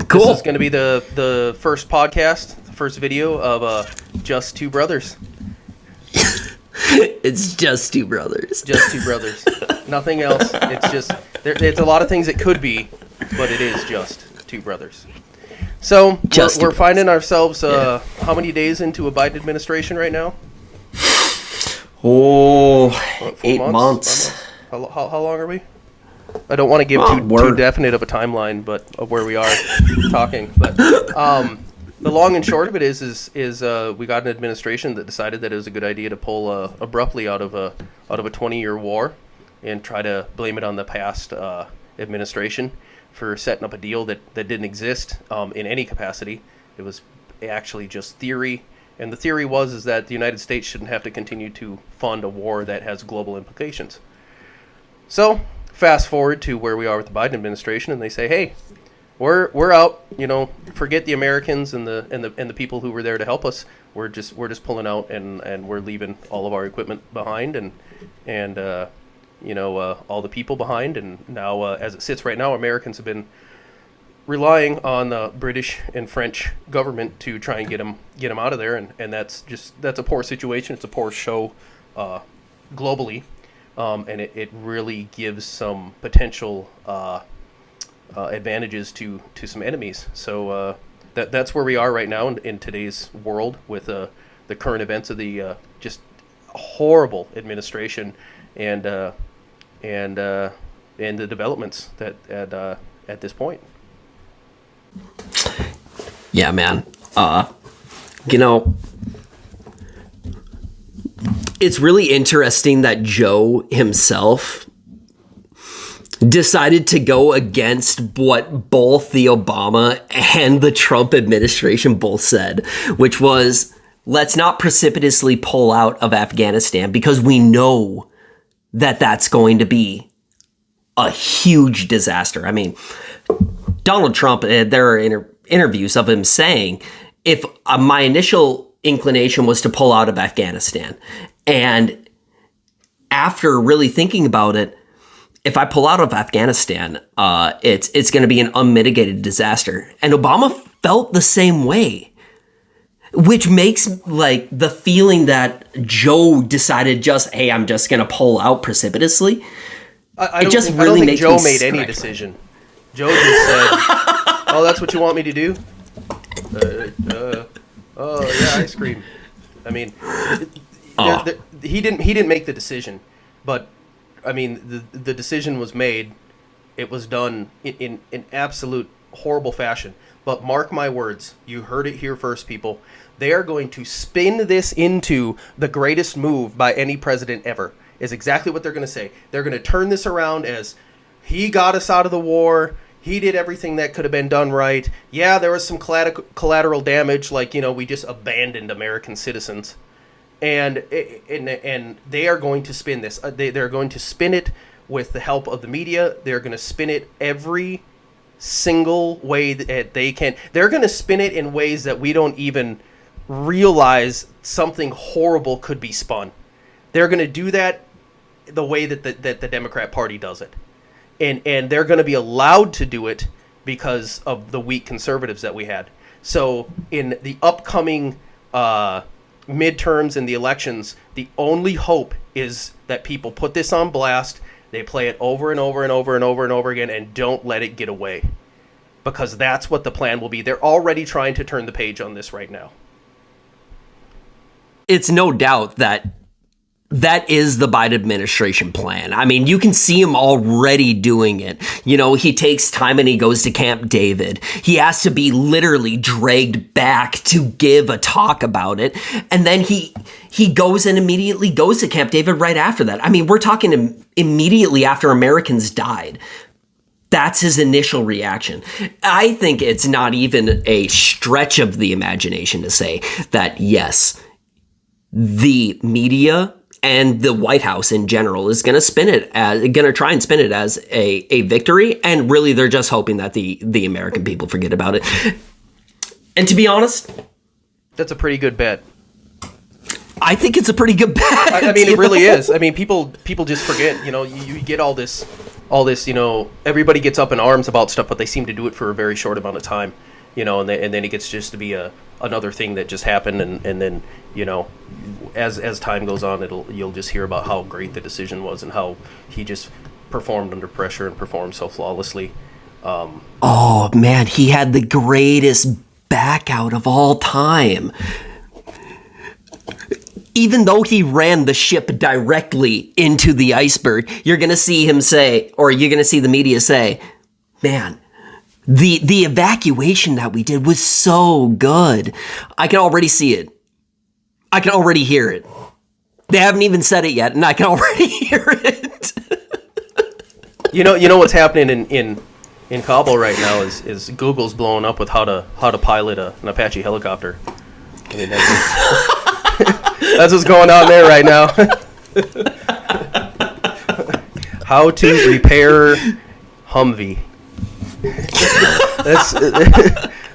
Cool. This is going to be the first podcast, the first video of Just Two Brothers. It's just two brothers. Just two brothers. Nothing else. It's just it's a lot of things it could be, but it is just two brothers. So we're finding ourselves how many days into a Biden administration right now? Oh, What, 8 months. How long are we? I don't want to give too definite of a timeline, but of where we are talking. But the long and short of it is we got an administration that decided that it was a good idea to pull abruptly out of a 20-year war and try to blame it on the past administration for setting up a deal that didn't exist in any capacity. It was actually just theory. And the theory was that the United States shouldn't have to continue to fund a war that has global implications. So fast forward to where we are with the Biden administration, and they say, "Hey, we're out. Forget the Americans and the people who were there to help us. We're just pulling out and we're leaving all of our equipment behind and all the people behind. And now, as it sits right now, Americans have been relying on the British and French government to try and get them out of there, and that's a pour situation. It's a poor show globally, and it really gives some potential advantages to some enemies. So that's where we are right now in today's world with the current events of the just horrible administration and the developments that at this point. Yeah, man. It's really interesting that Joe himself decided to go against what both the Obama and the Trump administration both said, which was, let's not precipitously pull out of Afghanistan because we know that that's going to be a huge disaster. I mean, Donald Trump, there are interviews of him saying, if my initial inclination was to pull out of Afghanistan, and after really thinking about it, if I pull out of Afghanistan, it's going to be an unmitigated disaster. And Obama felt the same way, which makes like the feeling that Joe decided hey, I'm just going to pull out precipitously. I don't think Joe made any decision. Joe just said, "Oh, that's what you want me to do? Oh yeah, ice cream." I mean, he didn't make the decision, but I mean, the decision was made. It was done in absolute horrible fashion. But mark my words, you heard it here first, people. They are going to spin this into the greatest move by any president ever. Is exactly what they're going to say. They're going to turn this around as he got us out of the war. He did everything that could have been done right. Yeah, there was some collateral damage, like, we just abandoned American citizens. And they are going to spin this. They're going to spin it with the help of the media. They're going to spin it every single way that they can. They're going to spin it in ways that we don't even realize something horrible could be spun. They're going to do that the way that the Democrat Party does it. And they're going to be allowed to do it because of the weak conservatives that we had. So in the upcoming midterms and the elections, the only hope is that people put this on blast, they play it over and over and over and over and over again, and don't let it get away. Because that's what the plan will be. They're already trying to turn the page on this right now. It's no doubt that is the Biden administration plan. I mean, you can see him already doing it. He takes time and he goes to Camp David. He has to be literally dragged back to give a talk about it. And then he goes and immediately goes to Camp David right after that. I mean, we're talking immediately after Americans died. That's his initial reaction. I think it's not even a stretch of the imagination to say that, yes, the media and the White House in general is going to try and spin it as a victory. And really, they're just hoping that the American people forget about it. And to be honest, that's a pretty good bet. I think it's a pretty good bet. I mean, it really is. I mean, people just forget, you get all this all this, everybody gets up in arms about stuff, but they seem to do it for a very short amount of time, and then it gets just to be another thing that just happened, and then, as time goes on, you'll just hear about how great the decision was and how he just performed under pressure and performed so flawlessly. Oh man, he had the greatest back out of all time. Even though he ran the ship directly into the iceberg, you're going to see him say, or you're going to see the media say, man, the evacuation that we did was so good. I can already see it. I can already hear it. They haven't even said it yet, and I can already hear it. You know what's happening in Kabul right now is Google's blowing up with how to pilot an Apache helicopter. I mean, that's what's going on there right now. How to repair Humvee.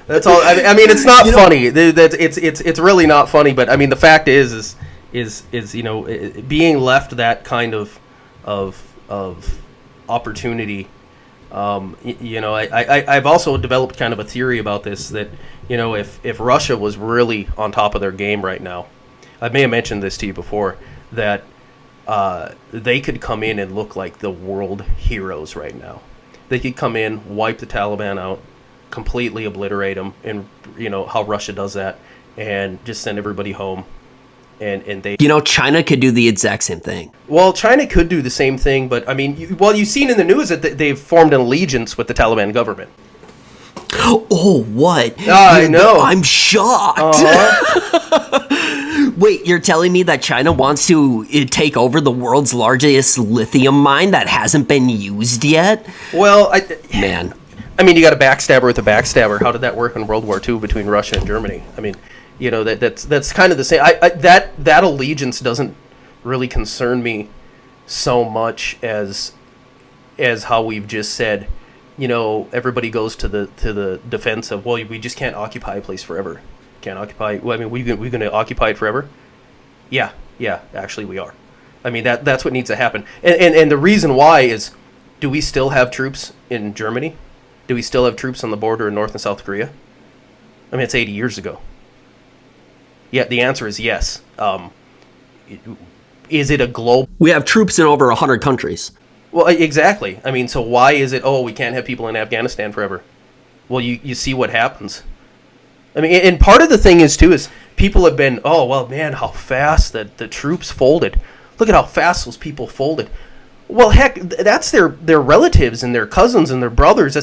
That's all. I mean, it's not funny. It's really not funny. But I mean, the fact is being left that kind of opportunity. I've also developed kind of a theory about this that if Russia was really on top of their game right now, I may have mentioned this to you before, that they could come in and look like the world heroes right now. They could come in, wipe the Taliban out, completely obliterate them, and how Russia does that, and just send everybody home. And they, China could do the exact same thing. Well, China could do the same thing, but I mean, you've seen in the news that they've formed an allegiance with the Taliban government. Oh, what? I know. I'm shocked. Wait, you're telling me that China wants to take over the world's largest lithium mine that hasn't been used yet? Well, man. I mean, you got a backstabber with a backstabber. How did that work in World War II between Russia and Germany? I mean, that's kind of the same. That allegiance doesn't really concern me so much as how we've just said. Everybody goes to the defense of, well, we just can't occupy a place forever. Can't occupy. Well, I mean, we're going to occupy it forever. Yeah. Actually, we are. I mean, that's what needs to happen. And the reason why is, do we still have troops in Germany? Do we still have troops on the border in North and South Korea? I mean, it's 80 years ago. Yeah, the answer is yes. Is it a global? We have troops in over 100 countries. Well, exactly. I mean, so why is it, we can't have people in Afghanistan forever? Well, you see what happens. I mean, and part of the thing is people have been, oh, well, man, how fast the troops folded. Look at how fast those people folded. Well, heck, that's their relatives and their cousins and their brothers.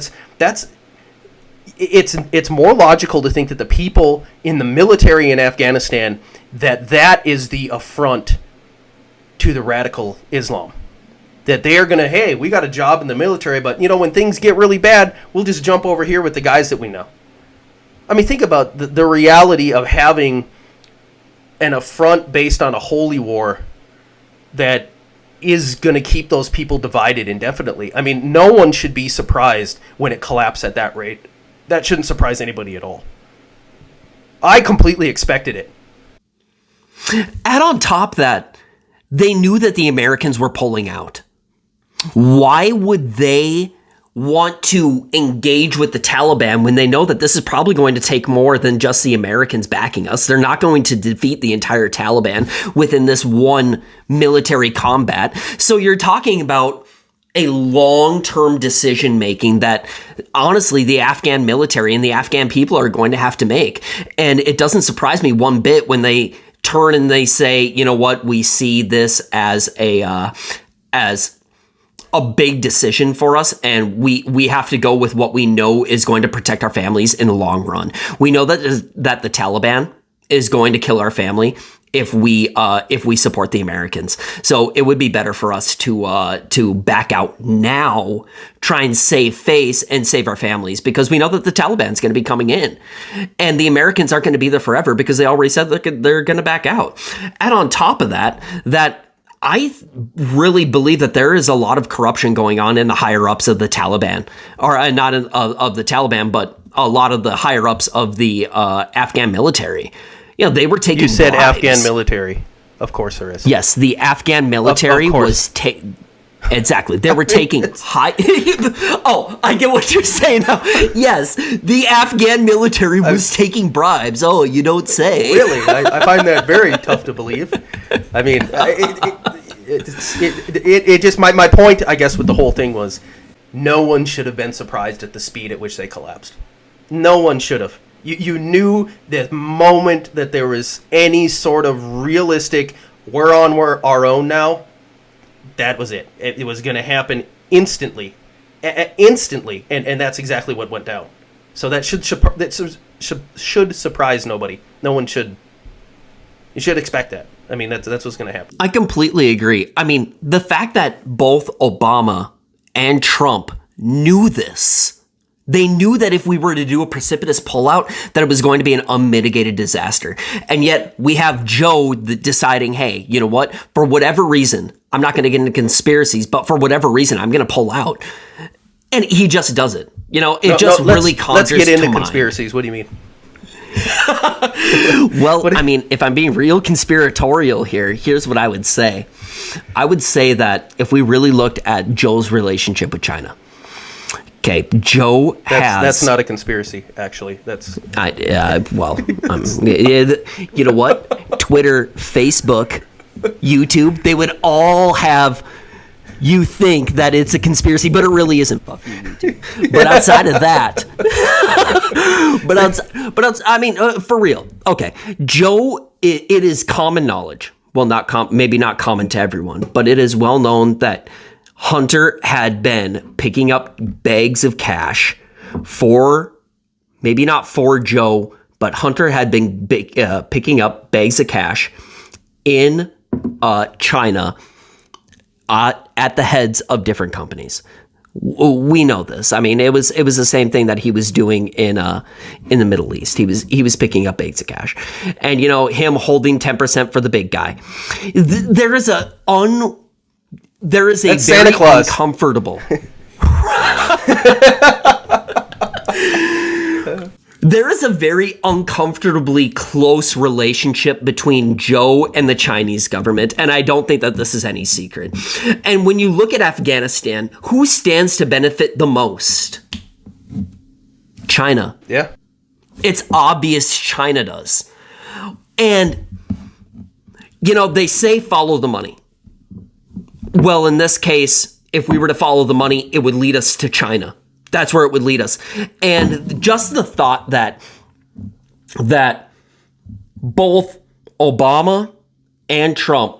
It's more logical to think that the people in the military in Afghanistan, that is the affront to the radical Islam. That they are going to, hey, we got a job in the military, but, when things get really bad, we'll just jump over here with the guys that we know. I mean, think about the reality of having an affront based on a holy war that is going to keep those people divided indefinitely. I mean, no one should be surprised when it collapsed at that rate. That shouldn't surprise anybody at all. I completely expected it. Add on top that they knew that the Americans were pulling out. Why would they want to engage with the Taliban when they know that this is probably going to take more than just the Americans backing us? They're not going to defeat the entire Taliban within this one military combat. So you're talking about a long-term decision-making that, honestly, the Afghan military and the Afghan people are going to have to make. And it doesn't surprise me one bit when they turn and they say, you know what, we see this as a big decision for us, and we have to go with what we know is going to protect our families in the long run. We know that the Taliban is going to kill our family if we support the Americans. So it would be better for us to back out now, try and save face and save our families, because we know that the Taliban is going to be coming in, and the Americans aren't going to be there forever because they already said they're going to back out. And on top of that I really believe that there is a lot of corruption going on in the higher-ups of the Taliban, or not of the Taliban, but a lot of the higher-ups of the Afghan military. They were taking. You said bribes. Afghan military. Of course there is. Yes, the Afghan military was Exactly. They were taking high... Oh, I get what you're saying now. Yes, the Afghan military was taking bribes. Oh, you don't say. Really? I find that very tough to believe. I mean, it just... My point, I guess, with the whole thing was no one should have been surprised at the speed at which they collapsed. No one should have. You knew the moment that there was any sort of realistic, we're on our own now, that was it. It was going to happen instantly. Instantly. And that's exactly what went down. So that should surprise nobody. No one should. You should expect that. I mean, that's what's going to happen. I completely agree. I mean, the fact that both Obama and Trump knew this. They knew that if we were to do a precipitous pullout, that it was going to be an unmitigated disaster. And yet we have Joe deciding, hey, you know what? For whatever reason, I'm not going to get into conspiracies, but for whatever reason, I'm going to pull out. And he just does it. You know, really conjures to mind. Let's get into conspiracies. What do you mean? Well, I mean, if I'm being real conspiratorial here, here's what I would say. I would say that if we really looked at Joe's relationship with China, okay, Joe has... That's not a conspiracy, actually. That's... you know what? Twitter, Facebook, YouTube, they would all have you think that it's a conspiracy, but it really isn't. Fuck you, YouTube. But outside of that... I mean, for real. Okay, Joe, it is common knowledge. Well, maybe not common to everyone, but it is well known that Hunter had been picking up bags of cash for, maybe not for Joe, but Hunter had been picking up bags of cash in China at the heads of different companies. We know this. I mean, it was the same thing that he was doing in the Middle East. He was picking up bags of cash, and you know, him holding 10% for the big guy. There is a That's very Santa Claus. Uncomfortable. There is a very uncomfortably close relationship between Joe and the Chinese government, and I don't think that this is any secret. And when you look at Afghanistan, who stands to benefit the most? China. Yeah. It's obvious China does. And, you know, they say follow the money. Well, in this case, if we were to follow the money, it would lead us to China. That's where it would lead us. And just the thought that both Obama and Trump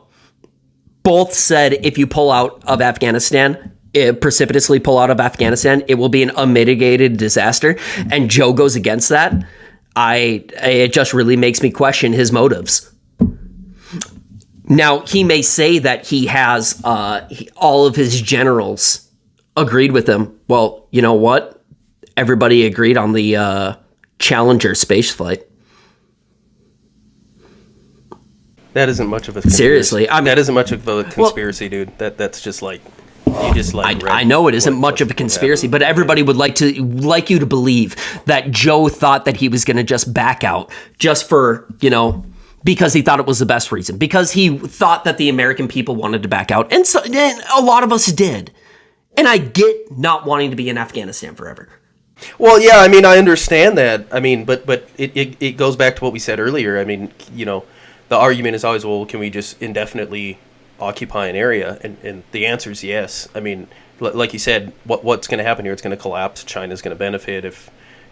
both said if you pull out of Afghanistan, precipitously pull out of Afghanistan, it will be an unmitigated disaster. And Joe goes against that. It just really makes me question his motives. Now, he may say that he has all of his generals agreed with him. Well, you know what? Everybody agreed on the Challenger space flight. That isn't much of a conspiracy. Seriously, I mean, that isn't much of a conspiracy, dude. That's just like you just like. I know it isn't much of a conspiracy, but everybody would like you to believe that Joe thought that he was going to just back out just for, you know, because he thought it was the best reason, because he thought that the American people wanted to back out, and a lot of us did. And I get not wanting to be in Afghanistan forever. Well, yeah, I mean, I understand that. I mean, but it goes back to what we said earlier. I mean, you know, the argument is always, well, can we just indefinitely occupy an area? And the answer is yes. I mean, like you said, what's going to happen here? It's going to collapse. China's going to benefit if,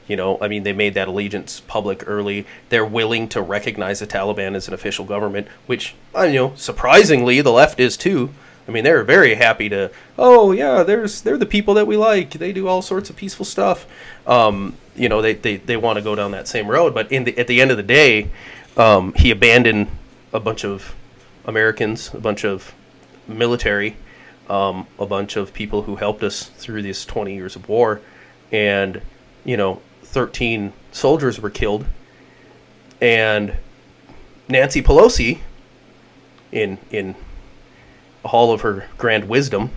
you know, I mean, they made that allegiance public early. They're willing to recognize the Taliban as an official government, which, you know, surprisingly, the left is too. I mean, they're very happy to, oh, yeah, they're the people that we like. They do all sorts of peaceful stuff. You know, they want to go down that same road. But at the end of the day, he abandoned a bunch of Americans, a bunch of military, a bunch of people who helped us through these 20 years of war. And, you know, 13 soldiers were killed. And Nancy Pelosi, in all of her grand wisdom,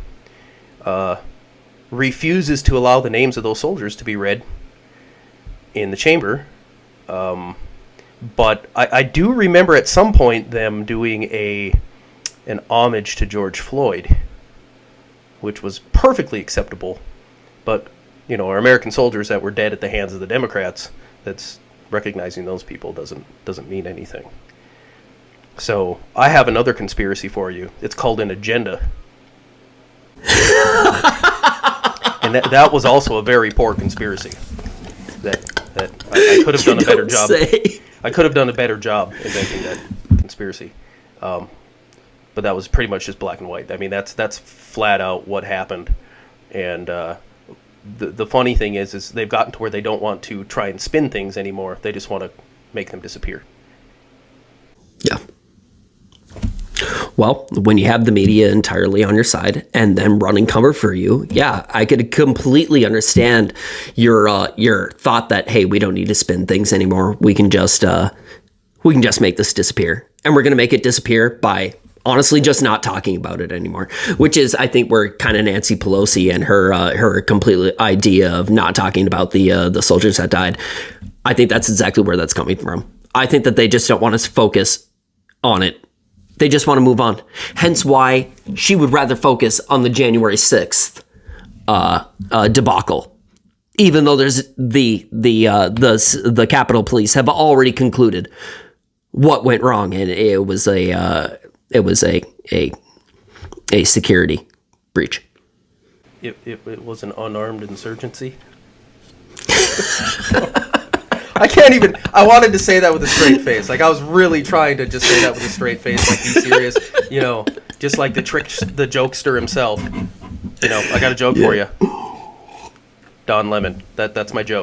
refuses to allow the names of those soldiers to be read in the chamber. But I do remember at some point them doing an homage to George Floyd. which was perfectly acceptable. But, our American soldiers that were dead at the hands of the Democrats, that's recognizing those people doesn't mean anything. So I have another conspiracy for you. It's called an agenda. And that was also a very poor conspiracy. That I could have done a better job. I could have done a better job inventing that conspiracy. But that was pretty much just black and white. I mean, that's flat out what happened. And the funny thing is they've gotten to where they don't want to try and spin things anymore. They just want to make them disappear. Yeah. Well, when you have the media entirely on your side and them running cover for you, yeah, I could completely understand your thought that, hey, we don't need to spin things anymore. We can just make this disappear, and we're going to make it disappear by honestly just not talking about it anymore. Which is, I think, where kind of Nancy Pelosi and her complete idea of not talking about the soldiers that died. I think that's exactly where that's coming from. I think that they just don't want us to focus on it. They just want to move on. Hence why she would rather focus on the January 6th debacle, even though there's the Capitol Police have already concluded what went wrong, and it was a security breach. It was an unarmed insurgency. I can't even. I wanted to say that with a straight face. Like, I was really trying to just say that with a straight face. Like, be serious. Just like the jokester himself. I got a joke for you. Don Lemon. That's my joke.